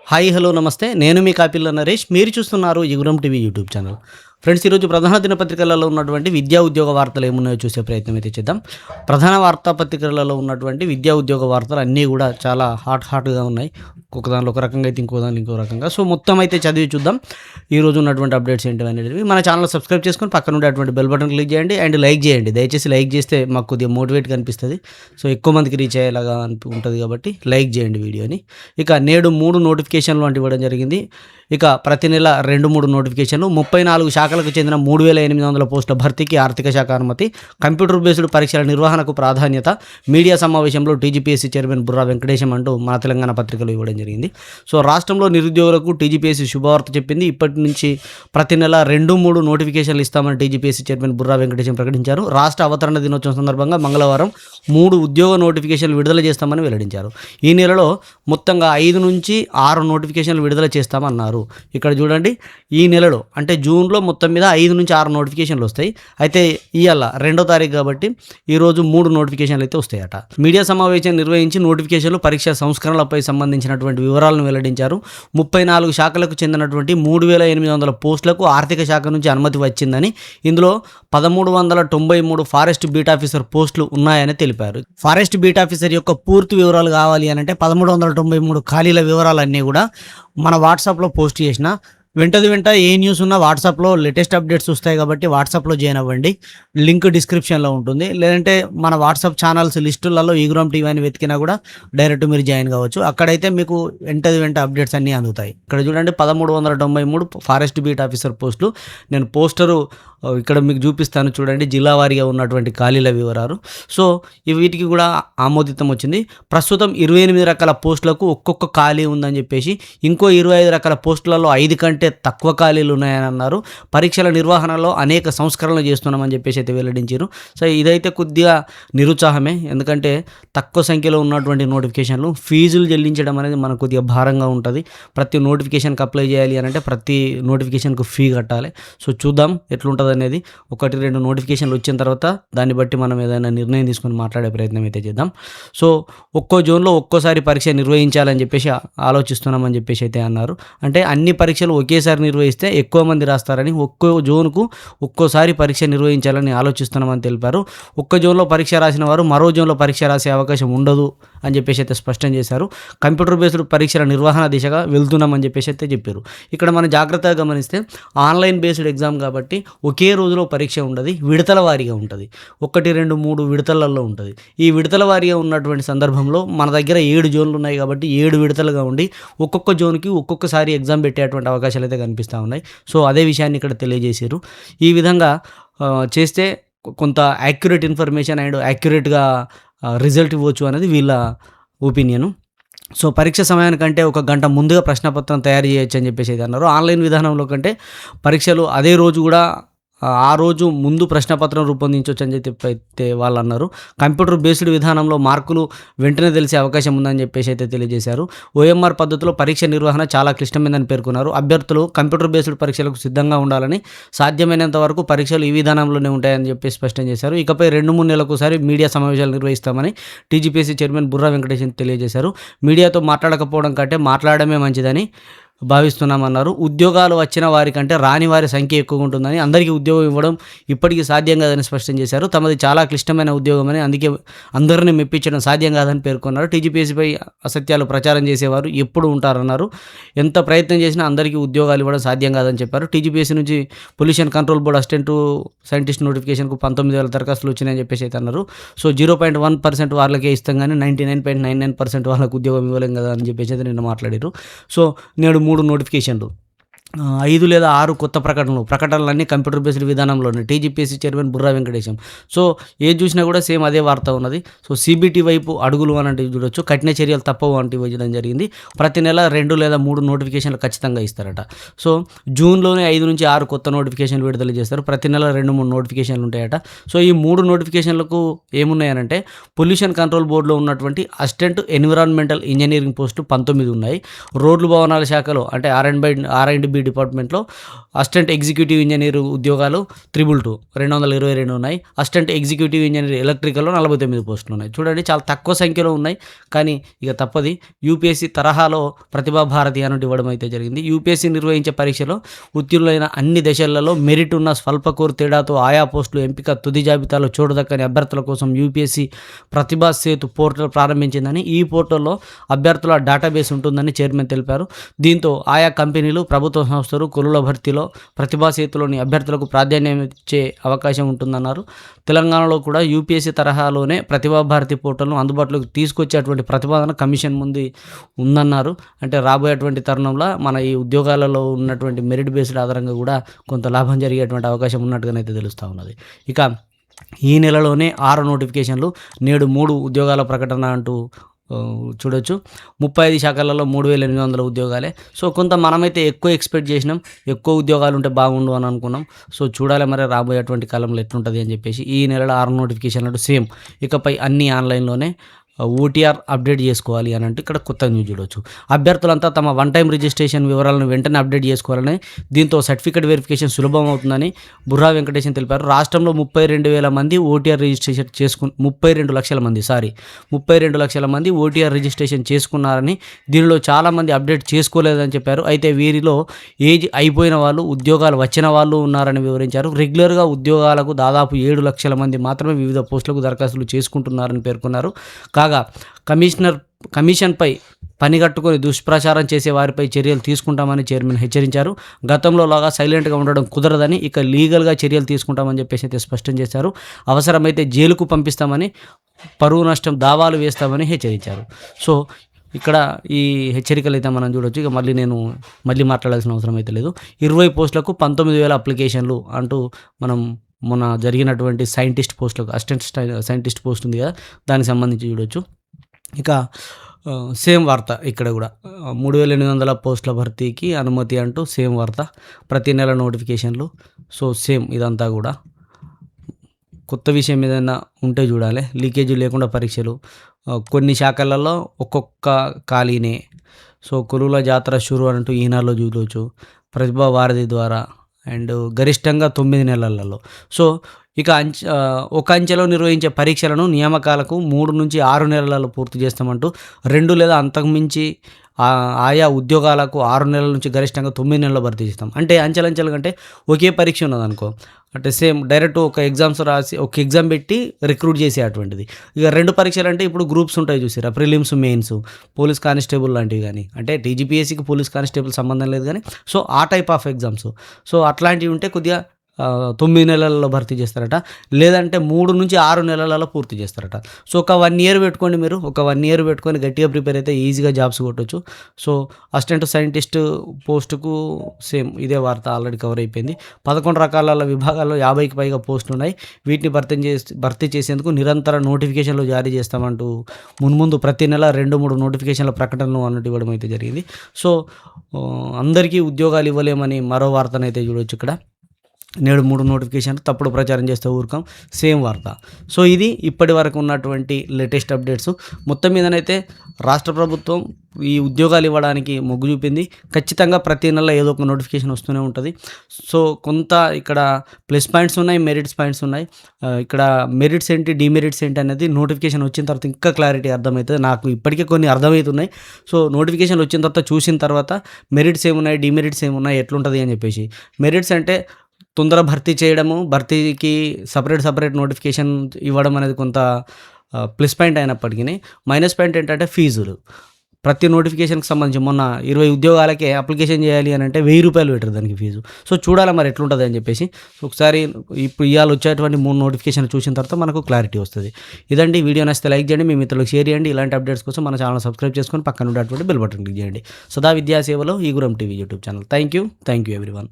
Hi hello నమస్తే. నేను మీ కాపిల్ల నరేష్. మీరు చూస్తున్నారు యుగురం టీవీ యూట్యూబ్ ఛానల్. ఫ్రెండ్స్, ఈరోజు ప్రధాన దినపత్రికలలో ఉన్నటువంటి విద్యా ఉద్యోగ వార్తలు ఏమున్నాయో చూసే ప్రయత్నం అయితే చేద్దాం. ప్రధాన వార్తాపత్రికలలో ఉన్నటువంటి విద్యా ఉద్యోగ వార్తలు అన్నీ కూడా చాలా హాట్గా ఉన్నాయి. ఒక దానిలో ఒక రకంగా అయితే ఇంకో దానిలో ఇంకో రకంగా. సో మొత్తం అయితే చదివి చూద్దాం ఈరోజు ఉన్నటువంటి అప్డేట్స్ ఏంటి అనేవి. మన ఛానల్ సబ్స్క్రైబ్ చేసుకొని పక్కన ఉండేటువంటి బెల్ బటన్ క్లిక్ చేయండి అండ్ లైక్ చేయండి. దయచేసి లైక్ చేస్తే మాకు కొద్దిగా మోటివేట్గా అనిపిస్తుంది. సో ఎక్కువ మందికి రీచ్ అయ్యేలాగా ఉంటుంది కాబట్టి లైక్ చేయండి వీడియోని. ఇక నేడు 3 నోటిఫికేషన్లు అంటే ఇవ్వడం జరిగింది. ఇక ప్రతి నెల 2-3 నోటిఫికేషన్లు, 34 శాఖలకు చెందిన 3,800 పోస్టుల భర్తీకి ఆర్థిక శాఖ అనుమతి, కంప్యూటర్ బేస్డ్ పరీక్షల నిర్వహణకు ప్రాధాన్యత, మీడియా సమావేశంలో టీజీపీఎస్సీ చైర్మన్ బుర్రా వెంకటేశం అంటూ మన తెలంగాణ పత్రికలు ఇవ్వడం జరిగింది. సో రాష్ట్రంలో నిరుద్యోగులకు టీజీపీఎస్సీ శుభవార్త చెప్పింది. ఇప్పటి నుంచి ప్రతి నెల 2-3 నోటిఫికేషన్లు ఇస్తామని టీజీపీఎస్సీ చైర్మన్ బుర్రా వెంకటేశం ప్రకటించారు. రాష్ట్ర అవతరణ దినోత్సవం సందర్భంగా మంగళవారం 3 ఉద్యోగ నోటిఫికేషన్లు విడుదల చేస్తామని వెల్లడించారు. ఈ నెలలో మొత్తంగా 5 నుంచి 6 నోటిఫికేషన్లు విడుదల చేస్తామన్నారు. ఇక్కడ చూడండి, ఈ నెలలో అంటే జూన్లో మొత్తం మీద 5 నుంచి 6 నోటిఫికేషన్లు వస్తాయి. అయితే ఇవాళ 2వ తారీఖు కాబట్టి ఈరోజు 3 నోటిఫికేషన్లు అయితే వస్తాయట. మీడియా సమావేశం నిర్వహించి నోటిఫికేషన్లు, పరీక్షా సంస్కరణలపై సంబంధించినటువంటి వివరాలను వెల్లడించారు. 34 శాఖలకు చెందినటువంటి 3,800 పోస్టులకు ఆర్థిక శాఖ నుంచి అనుమతి వచ్చిందని, ఇందులో 1,393 ఫారెస్ట్ బీట్ ఆఫీసర్ పోస్టులు ఉన్నాయని తెలిపారు. ఫారెస్ట్ బీట్ ఆఫీసర్ యొక్క పూర్తి వివరాలు కావాలి అని అంటే 1,393 ఖాళీల వివరాలన్నీ కూడా మన వాట్సాప్లో పోస్ట్ చేసిన వెంట ఏ న్యూస్ ఉన్నా వాట్సాప్లో లేటెస్ట్ అప్డేట్స్ వస్తాయి కాబట్టి వాట్సాప్లో జాయిన్ అవ్వండి. లింక్ డిస్క్రిప్షన్లో ఉంటుంది. లేదంటే మన వాట్సాప్ ఛానల్స్ లిస్టులలో యుగురం టీవీ అని వెతికినా కూడా డైరెక్ట్ మీరు జాయిన్ కావచ్చు. అక్కడైతే మీకు వెంట అప్డేట్స్ అన్నీ అందుతాయి. ఇక్కడ చూడండి, 1,393 ఫారెస్ట్ బీట్ ఆఫీసర్ పోస్టులు. నేను పోస్టరు ఇక్కడ మీకు చూపిస్తాను చూడండి, జిల్లా వారీగా ఉన్నటువంటి ఖాళీల వివరాలు. సో వీటికి కూడా ఆమోదితం వచ్చింది. ప్రస్తుతం 28 రకాల పోస్టులకు ఒక్కొక్క ఖాళీ ఉందని చెప్పేసి, ఇంకో 25 రకాల పోస్టులలో 5 కంటే తక్కువ ఖాళీలు ఉన్నాయని అన్నారు. పరీక్షల నిర్వహణలో అనేక సంస్కరణలు చేస్తున్నామని చెప్పేసి అయితే వెల్లడించారు. సో ఇదైతే కొద్దిగా నిరుత్సాహమే. ఎందుకంటే తక్కువ సంఖ్యలో ఉన్నటువంటి నోటిఫికేషన్లు, ఫీజులు చెల్లించడం అనేది మనకు కొద్దిగా భారంగా ఉంటుంది. ప్రతి నోటిఫికేషన్కి అప్లై చేయాలి అని అంటే ప్రతి నోటిఫికేషన్కు ఫీ కట్టాలి. సో చూద్దాం ఎట్లుంటుంది అనేది. 1-2 నోటిఫికేషన్లు వచ్చిన తర్వాత దాన్ని బట్టి మనం ఏదైనా నిర్ణయం తీసుకొని మాట్లాడే ప్రయత్నం అయితే చేద్దాం. సో ఒక్కో జోన్లో ఒక్కోసారి పరీక్ష నిర్వహించాలని చెప్పేసి ఆలోచిస్తున్నామని చెప్పేసి అయితే అన్నారు. అంటే అన్ని పరీక్షలు ఒకేసారి నిర్వహిస్తే ఎక్కువ మంది రాస్తారని, ఒక్కో జోన్కు ఒక్కోసారి పరీక్ష నిర్వహించాలని ఆలోచిస్తున్నామని తెలిపారు. ఒక్క జోన్లో పరీక్ష రాసిన వారు మరో జోన్లో పరీక్ష రాసే అవకాశం ఉండదు అని చెప్పేసి అయితే స్పష్టం చేశారు. కంప్యూటర్ బేస్డ్ పరీక్షల నిర్వహణ దిశగా వెళ్తున్నామని చెప్పేసి అయితే చెప్పారు. ఇక్కడ మనం జాగ్రత్తగా గమనిస్తే ఆన్లైన్ బేస్డ్ ఎగ్జామ్ కాబట్టి ఒకే రోజులో పరీక్ష ఉండదు, విడతల వారీగా ఉంటుంది. 1, 2, 3 విడతలలో ఉంటుంది. ఈ విడతల వారీగా ఉన్నటువంటి సందర్భంలో మన దగ్గర 7 జోన్లు ఉన్నాయి కాబట్టి 7 విడతలుగా ఉండి ఒక్కొక్క జోన్కి ఒక్కొక్కసారి ఎగ్జామ్ పెట్టేటువంటి అవకాశాలు అయితే కనిపిస్తూ ఉన్నాయి. సో అదే విషయాన్ని ఇక్కడ తెలియజేశారు. ఈ విధంగా చేస్తే కొంత యాక్యురేట్ ఇన్ఫర్మేషన్ అండ్ యాక్యురేట్గా రిజల్ట్ ఇవ్వచ్చు అనేది వీళ్ళ ఒపీనియను. సో పరీక్ష సమయానికంటే 1 గంట ముందుగా ప్రశ్నపత్రం తయారు చేయొచ్చు అని చెప్పేసి అయితే అన్నారు. ఆన్లైన్ విధానంలో కంటే పరీక్షలు అదే రోజు కూడా ఆ రోజు ముందు ప్రశ్నపత్రం రూపొందించవచ్చు అని చెప్పి అయితే వాళ్ళు అన్నారు. కంప్యూటర్ బేస్డ్ విధానంలో మార్కులు వెంటనే తెలిసే అవకాశం ఉందని చెప్పేసి అయితే తెలియజేశారు. ఓఎంఆర్ పద్ధతిలో పరీక్ష నిర్వహణ చాలా క్లిష్టమైందని పేర్కొన్నారు. అభ్యర్థులు కంప్యూటర్ బేస్డ్ పరీక్షలకు సిద్ధంగా ఉండాలని, సాధ్యమైనంత వరకు పరీక్షలు ఈ విధానంలోనే ఉంటాయని చెప్పి స్పష్టం చేశారు. ఇకపై 2-3 నెలలకు ఒకసారి మీడియా సమావేశాలు నిర్వహిస్తామని టీజీపీఎస్సీ చైర్మన్ బుర్రా వెంకటేశం తెలియజేశారు. మీడియాతో మాట్లాడకపోవడం కంటే మాట్లాడమే మంచిదని భావిస్తున్నామన్నారు. ఉద్యోగాలు వచ్చిన వారికంటే రాని వారి సంఖ్య ఎక్కువ ఉంటుందని, అందరికీ ఉద్యోగం ఇవ్వడం ఇప్పటికీ సాధ్యం కాదని స్పష్టం చేశారు. తమది చాలా క్లిష్టమైన ఉద్యోగం అని, అందుకే అందరినీ మెప్పించడం సాధ్యం కాదని పేర్కొన్నారు. టీజీపీఎస్సీపై అసత్యాలు ప్రచారం చేసేవారు ఎప్పుడు ఉంటారన్నారు. ఎంత ప్రయత్నం చేసినా అందరికీ ఉద్యోగాలు ఇవ్వడం సాధ్యం కాదని చెప్పారు. టీజీపీఎస్సీ నుంచి pollution control board assistant scientist నోటిఫికేషన్కు 19,000 దరఖాస్తులు వచ్చినాయని చెప్పేసి అయితే అన్నారు. సో 0.1% వాళ్ళకే ఇస్తాం కానీ 99.99% వాళ్ళకు ఉద్యోగం ఇవ్వలేం కదా అని చెప్పేసి అయితే నిన్న మాట్లాడారు. సో నేడు 3 నోటిఫికేషన్లు, 5 లేదా 6 కొత్త ప్రకటనలన్నీ కంప్యూటర్ బేస్డ్ విధానంలోనే. TGPSC chairman Burra Venkatesham. So ఏది చూసినా కూడా సేమ్ అదే వార్త ఉన్నది. సో సిబిటి వైపు అడుగులు అని అంటే చూడొచ్చు. కఠిన చర్యలు తప్పవు అంటే ఇవ్వడం జరిగింది. ప్రతి నెల 2 లేదా 3 నోటిఫికేషన్లు ఖచ్చితంగా ఇస్తారట. సో జూన్లోనే 5 నుంచి 6 కొత్త నోటిఫికేషన్లు విడుదల చేస్తారు. ప్రతి నెల 2-3 నోటిఫికేషన్లు ఉంటాయట. సో ఈ 3 నోటిఫికేషన్లకు ఏమున్నాయనంటే, పొల్యూషన్ కంట్రోల్ బోర్డులో ఉన్నటువంటి అసిస్టెంట్ ఎన్విరాన్మెంటల్ ఇంజనీరింగ్ పోస్టు 19 ఉన్నాయి. రోడ్లు భవనాల శాఖలో అంటే R&B డిపార్ట్మెంట్లో అసిస్టెంట్ ఎగ్జిక్యూటివ్ ఇంజనీర్ ఉద్యోగాలు 222 ఉన్నాయి. అసిస్టెంట్ ఎగ్జిక్యూటివ్ ఇంజనీర్ ఎలక్ట్రికల్లో 49 పోస్టులు ఉన్నాయి. చూడండి, చాలా తక్కువ సంఖ్యలో ఉన్నాయి, కానీ ఇక తప్పది. యూపీఎస్సీ తరహాలో ప్రతిభా భారతి అని ఇవ్వడం అయితే జరిగింది. యూపీఎస్సీ నిర్వహించే పరీక్షలో ఉత్తీర్ణులైన అన్ని దశలలో మెరిట్ ఉన్న స్వల్పకోర్ తేడాతో ఆయా పోస్టులు ఎంపిక తుది జాబితాలో చోటుదక్కని అభ్యర్థుల కోసం యూపీఎస్సీ ప్రతిభా సేతు పోర్టల్ ప్రారంభించిందని, ఈ పోర్టల్లో అభ్యర్థుల డేటాబేస్ ఉంటుందని చైర్మన్ తెలిపారు. దీంతో ఆయా కంపెనీలు, ప్రభుత్వ సంస్థలు కొలువుల భర్తీలో ప్రతిభా సేతులోని అభ్యర్థులకు ప్రాధాన్యం ఇచ్చే అవకాశం ఉంటుందన్నారు. తెలంగాణలో కూడా యూపీఎస్సీ తరహాలోనే ప్రతిభా భారతి పోర్టల్ను అందుబాటులోకి తీసుకొచ్చేటువంటి ప్రతిపాదన కమిషన్ ముందు ఉందన్నారు. అంటే రాబోయేటువంటి తరుణంలో మన ఈ ఉద్యోగాలలో ఉన్నటువంటి మెరిట్ బేస్డ్ ఆధారంగా కూడా కొంత లాభం జరిగేటువంటి అవకాశం ఉన్నట్టుగానైతే తెలుస్తూ ఉన్నది. ఇక ఈ నెలలోనే 6 నోటిఫికేషన్లు, నేడు 3 ఉద్యోగాల ప్రకటన అంటూ చూడొచ్చు. 35 శాఖలలో 3800 ఉద్యోగాలే. సో కొంత మనమైతే ఎక్కువ ఎక్స్పెక్ట్ చేసినాం, ఎక్కువ ఉద్యోగాలు ఉంటే బాగుండు అని అనుకున్నాం. సో చూడాలి మరి రాబోయేటువంటి కాలంలో ఎట్లుంటుంది అని చెప్పేసి. ఈ నెలలో 6 నోటిఫికేషన్లు సేమ్. ఇకపై అన్నీ ఆన్లైన్లోనే. ఓటీఆర్ అప్డేట్ చేసుకోవాలి అని అంటే ఇక్కడ కొత్త న్యూస్ చూడవచ్చు. అభ్యర్థులంతా తమ వన్ టైం రిజిస్ట్రేషన్ వివరాలను వెంటనే అప్డేట్ చేసుకోవాలని, దీంతో సర్టిఫికేట్ వెరిఫికేషన్ సులభం అవుతుందని బుర్రా వెంకటేశన్ తెలిపారు. రాష్ట్రంలో 32,000 మంది ఓటీఆర్ రిజిస్ట్రేషన్ 32 లక్షల మంది 32 లక్షల మంది ఓటీఆర్ రిజిస్ట్రేషన్ చేసుకున్నారని, దీనిలో చాలామంది అప్డేట్ చేసుకోలేదని చెప్పారు. అయితే వీరిలో ఏజ్ అయిపోయిన వాళ్ళు, ఉద్యోగాలు వచ్చిన వాళ్ళు ఉన్నారని వివరించారు. రెగ్యులర్గా ఉద్యోగాలకు దాదాపు 7 లక్షల మంది మాత్రమే వివిధ పోస్టులకు దరఖాస్తులు చేసుకుంటున్నారని పేర్కొన్నారు. కాగా కమిషన్పై పనిగట్టుకొని దుష్ప్రచారం చేసే వారిపై చర్యలు తీసుకుంటామని చైర్మన్ హెచ్చరించారు. గతంలో లాగా సైలెంట్గా ఉండడం కుదరదని, ఇక లీగల్గా చర్యలు తీసుకుంటామని చెప్పేసి అయితే స్పష్టం చేశారు. అవసరమైతే జైలుకు పంపిస్తామని, పరువు నష్టం దావాలు వేస్తామని హెచ్చరించారు. సో ఇక్కడ ఈ హెచ్చరికలు అయితే మనం చూడొచ్చు. ఇక మళ్ళీ మాట్లాడాల్సిన అవసరం అయితే లేదు. 20 పోస్టులకు 19,000 అప్లికేషన్లు అంటూ మనం మొన్న జరిగినటువంటి సైంటిస్ట్ పోస్టులకు, అసిస్టెంట్ సైంటిస్ట్ పోస్ట్ ఉంది కదా, దానికి సంబంధించి చూడొచ్చు. ఇక సేమ్ వార్త ఇక్కడ కూడా 3800 పోస్టుల భర్తీకి అనుమతి అంటూ సేమ్ వార్త. ప్రతి నెల నోటిఫికేషన్లు. సో సేమ్ ఇదంతా కూడా కొత్త విషయం ఏదైనా ఉంటే చూడాలి. లీకేజీ లేకుండా పరీక్షలు. కొన్ని శాఖలలో ఒక్కొక్క ఖాళీనే. సో కొలువుల జాతర షురు అంటూ ఈనాడులో చూడవచ్చు. ప్రతిభా భారతి ద్వారా అండ్ గరిష్టంగా 9 నెలలలో. సో ఇక ఒక అంచెలో నిర్వహించే పరీక్షలను నియామకాలకు 3 నుంచి 6 నెలలలో పూర్తి చేస్తామంటూ, 2 లేదా అంతకుమించి ఆయా ఉద్యోగాలకు 6 నెలల నుంచి గరిష్టంగా 9 నెలలు భర్తీ చేస్తాం. అంటే అంచెలంచెలు కంటే ఒకే పరీక్ష ఉన్నదనుకో, అంటే సేమ్ డైరెక్ట్ ఒక ఎగ్జామ్స్ రాసి ఒక ఎగ్జామ్ పెట్టి రిక్రూట్ చేసే అటువంటిది. ఇక 2 పరీక్షలు అంటే ఇప్పుడు గ్రూప్స్ ఉంటాయి చూసారా, ప్రిలిమ్స్, మెయిన్స్, పోలీస్ కానిస్టేబుల్ లాంటివి కానీ, అంటే టీజీపీఎస్సీకి పోలీస్ కానిస్టేబుల్ సంబంధం లేదు కానీ, సో ఆ టైప్ ఆఫ్ ఎగ్జామ్స్. సో అట్లాంటివి ఉంటే కొద్దిగా 9 నెలలలో భర్తీ చేస్తారట, లేదంటే 3 నుంచి 6 నెలలలో పూర్తి చేస్తారట. సో ఒక 1 ఇయర్ పెట్టుకోండి, మీరు ఒక 1 ఇయర్ పెట్టుకొని గట్టిగా ప్రిపేర్ అయితే ఈజీగా జాబ్స్ కొట్టవచ్చు. సో అసిస్టెంట్ సైంటిస్ట్ పోస్టుకు సేమ్ ఇదే వార్త ఆల్రెడీ కవర్ అయిపోయింది. 11 రకాల విభాగాల్లో 50కి పైగా పోస్టులు ఉన్నాయి. వీటిని భర్తీ చేసేందుకు నిరంతర నోటిఫికేషన్లు జారీ చేస్తామంటూ మున్ముందు ప్రతి నెల 2-3 నోటిఫికేషన్ల ప్రకటనలు అన్నట్టు ఇవ్వడం అయితే జరిగింది. సో అందరికీ ఉద్యోగాలు ఇవ్వలేమని మరో వార్తనైతే చూడవచ్చు ఇక్కడ. నేడు 3 నోటిఫికేషన్లు, తప్పుడు ప్రచారం చేస్తే ఊరుకం, సేమ్ వార్త. సో ఇది ఇప్పటి వరకు ఉన్నటువంటి లేటెస్ట్ అప్డేట్స్. మొత్తం మీదనైతే రాష్ట్ర ప్రభుత్వం ఈ ఉద్యోగాలు ఇవ్వడానికి మొగ్గు చూపింది. ఖచ్చితంగా ప్రతి నెల ఏదో ఒక నోటిఫికేషన్ వస్తూనే ఉంటుంది. సో కొంత ఇక్కడ ప్లస్ పాయింట్స్ ఉన్నాయి, మెరిట్స్ పాయింట్స్ ఉన్నాయి. ఇక్కడ మెరిట్స్ ఏంటి, డిమెరిట్స్ ఏంటి అనేది నోటిఫికేషన్ వచ్చిన తర్వాత ఇంకా క్లారిటీ అర్థమవుతుంది. నాకు ఇప్పటికే కొన్ని అర్థమవుతున్నాయి. సో నోటిఫికేషన్ వచ్చిన తర్వాత చూసిన తర్వాత మెరిట్స్ ఏమున్నాయి, డిమెరిట్స్ ఏమున్నాయి, ఎట్లుంటుంది అని చెప్పేసి. మెరిట్స్ అంటే తొందర భర్తీ చేయడము, భర్తీకి సపరేట్ నోటిఫికేషన్ ఇవ్వడం అనేది కొంత ప్లస్ పాయింట్ అయినప్పటికీ, మైనస్ పాయింట్ ఏంటంటే ఫీజులు. ప్రతి నోటిఫికేషన్కి సంబంధించి మొన్న 20 ఉద్యోగాలకే అప్లికేషన్ చేయాలి అని అంటే 1000 రూపాయలు పెట్టారు దానికి ఫీజు. సో చూడాలి మరి ఎట్లుంటుంది అని చెప్పేసి. సో ఒకసారి ఇప్పుడు ఇవాళ వచ్చేటువంటి 3 నోటిఫికేషన్లు చూసిన తర్వాత మనకు క్లారిటీ వస్తుంది. ఇదండి, వీడియో నచ్చితే లైక్ చేయండి, మీ మిత్రులకు షేర్ చేయండి. ఇలాంటి అప్డేట్స్ కోసం మన ఛానల్ సబ్స్క్రైబ్ చేసుకొని పక్కన ఉండేటువంటి బెల్ బటన్ క్లిక్ చేయండి. సదా విద్యాసేవలో ఈ Guram TV YouTube channel. Thank you everyone.